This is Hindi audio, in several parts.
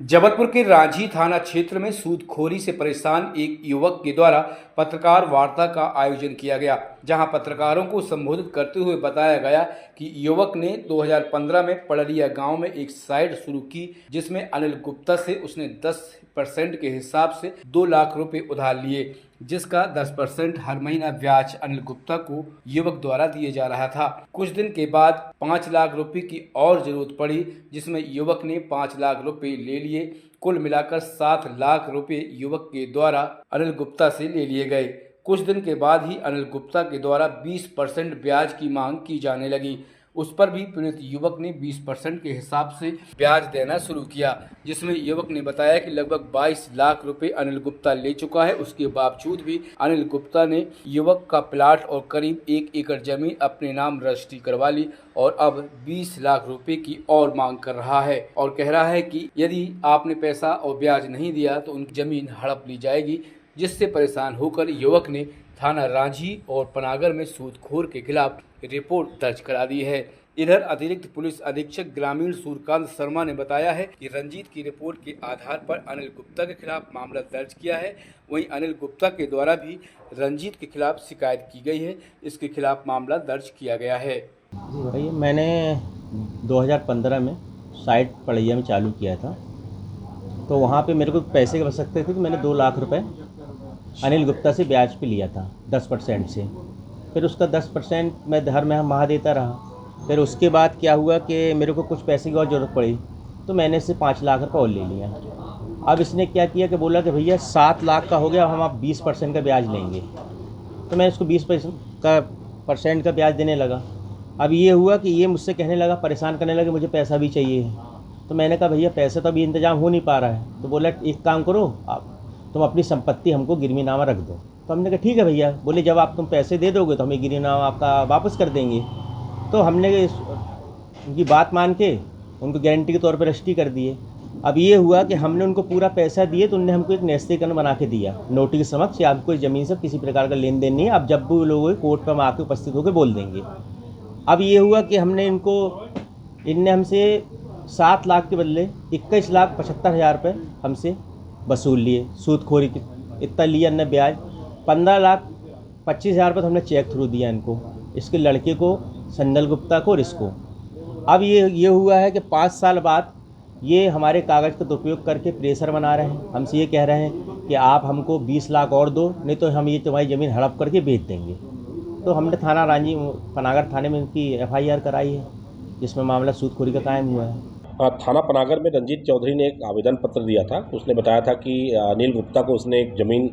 जबलपुर के रांझी थाना क्षेत्र में सूदखोरी से परेशान एक युवक के द्वारा पत्रकार वार्ता का आयोजन किया गया, जहां पत्रकारोरों को संबोधित करते हुए बताया गया कि युवक ने 2015 में पड़रिया गांव में एक साइट शुरू की, जिसमें अनिल गुप्ता से उसने 10% के हिसाब से 2 लाख रुपए उधार लिए, जिसका 10% हर महीना ब्याज अनिल गुप्ता को युवक द्वारा दिए जा रहा था। कुछ दिन के बाद 5 लाख रुपए की और जरूरत पड़ी, जिसमें युवक ने 5 लाख रुपए ले लिए। कुल मिलाकर 7 लाख रुपए युवक के द्वारा अनिल गुप्ता से ले लिए गए। कुछ दिन के बाद ही अनिल गुप्ता के द्वारा 20% ब्याज की मांग की जाने लगी। उस पर भी पीड़ित युवक ने 20% के हिसाब से ब्याज देना शुरू किया, जिसमें युवक ने बताया कि लगभग 22 लाख रुपए अनिल गुप्ता ले चुका है। उसके बावजूद भी अनिल गुप्ता ने युवक का प्लाट और करीब 1 एकड़ जमीन अपने नाम रजिस्ट्री करवा ली और अब 20 लाख रुपए की और मांग कर रहा है और कह रहा है कि यदि आपने पैसा और ब्याज नहीं दिया तो उनकी जमीन हड़प ली जाएगी। जिससे परेशान होकर युवक ने थाना रांझी और पनागर में सूदखोर के खिलाफ रिपोर्ट दर्ज करा दी है। इधर अतिरिक्त पुलिस अधीक्षक ग्रामीण सूर्यकांत शर्मा ने बताया है कि रंजीत की रिपोर्ट के आधार पर अनिल गुप्ता के खिलाफ मामला दर्ज किया है। वहीं अनिल गुप्ता के द्वारा भी रंजीत के खिलाफ शिकायत की गई है। इसके खिलाफ मामला दर्ज किया गया है। जी भाई, मैंने 2015 में साइट पड़ैया में चालू किया था, तो वहाँ पे मेरे को पैसे की आवश्यकता थी, तो मैंने 2 लाख रुपए अनिल गुप्ता से ब्याज पे लिया था 10% से। फिर उसका 10% मैं हर माह देता रहा। फिर उसके बाद क्या हुआ कि मेरे को कुछ पैसे की और ज़रूरत पड़ी, तो मैंने इससे 5 लाख रुपये और ले लिया। अब इसने क्या किया कि बोला कि भैया 7 लाख का हो गया, हम आप 20% का ब्याज लेंगे। तो मैं इसको 20% का ब्याज देने लगा। अब ये हुआ कि ये मुझसे कहने लगा, परेशान करने लगा, मुझे पैसा भी चाहिए है। तो मैंने कहा भैया पैसा तो अभी इंतजाम हो नहीं पा रहा है। तो बोला एक काम करो, आप तुम अपनी संपत्ति हमको गिरवीनामा रख दो। तो हमने कहा ठीक है भैया। बोले जब आप तुम पैसे दे दोगे तो हमें गिरवीनामा आपका वापस कर देंगे। तो हमने उनकी बात मान के उनको गारंटी के तौर पर रजिस्ट्री कर दिए। अब ये हुआ कि हमने उनको पूरा पैसा दिए तो उनने हमको एक न्यस्तीकरण बना के दिया नोटिस के समक्ष, आपको इस ज़मीन से किसी प्रकार का लेन देन नहीं है, अब जब भी लोग कोर्ट पर हम आके उपस्थित होकर बोल देंगे। अब ये हुआ कि इनने हमसे 7 लाख के बदले 21,75,000 रुपये हमसे वसूल लिए। सूदखोरी की इतना लिया ने ब्याज। 15,25,000 रुपये तो हमने चेक थ्रू दिया इनको, इसके लड़के को, संदल गुप्ता को और इसको। अब ये हुआ है कि 5 साल बाद ये हमारे कागज़ का दुरुपयोग करके प्रेशर बना रहे हैं। हमसे ये कह रहे हैं कि आप हमको 20 लाख और दो, नहीं तो हम ये तुम्हारी ज़मीन हड़प करके बेच देंगे। तो हमने थाना रांझी पनागर थाने में इनकी FIR कराई है, जिसमें मामला सूदखोरी का कायम हुआ है। थाना पनागर में रंजीत चौधरी ने एक आवेदन पत्र दिया था। उसने बताया था कि अनिल गुप्ता को उसने एक ज़मीन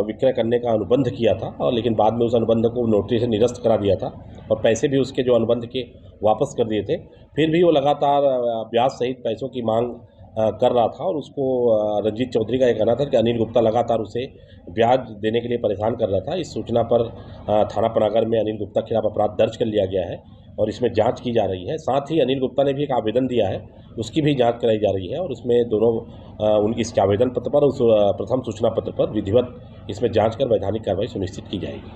विक्रय करने का अनुबंध किया था, और लेकिन बाद में उस अनुबंध को नोटिस से निरस्त करा दिया था और पैसे भी उसके जो अनुबंध के वापस कर दिए थे। फिर भी वो लगातार ब्याज सहित पैसों की मांग कर रहा था, और उसको रंजीत चौधरी का ये कहना था कि अनिल गुप्ता लगातार उसे ब्याज देने के लिए परेशान कर रहा था। इस सूचना पर थाना पनागर में अनिल गुप्ता के खिलाफ अपराध दर्ज कर लिया गया है और इसमें जांच की जा रही है। साथ ही अनिल गुप्ता ने भी एक आवेदन दिया है, उसकी भी जांच कराई जा रही है, और उसमें दोनों उनकी इसके आवेदन पत्र पर, उस प्रथम सूचना पत्र पर विधिवत इसमें जांच कर वैधानिक कार्रवाई सुनिश्चित की जाएगी।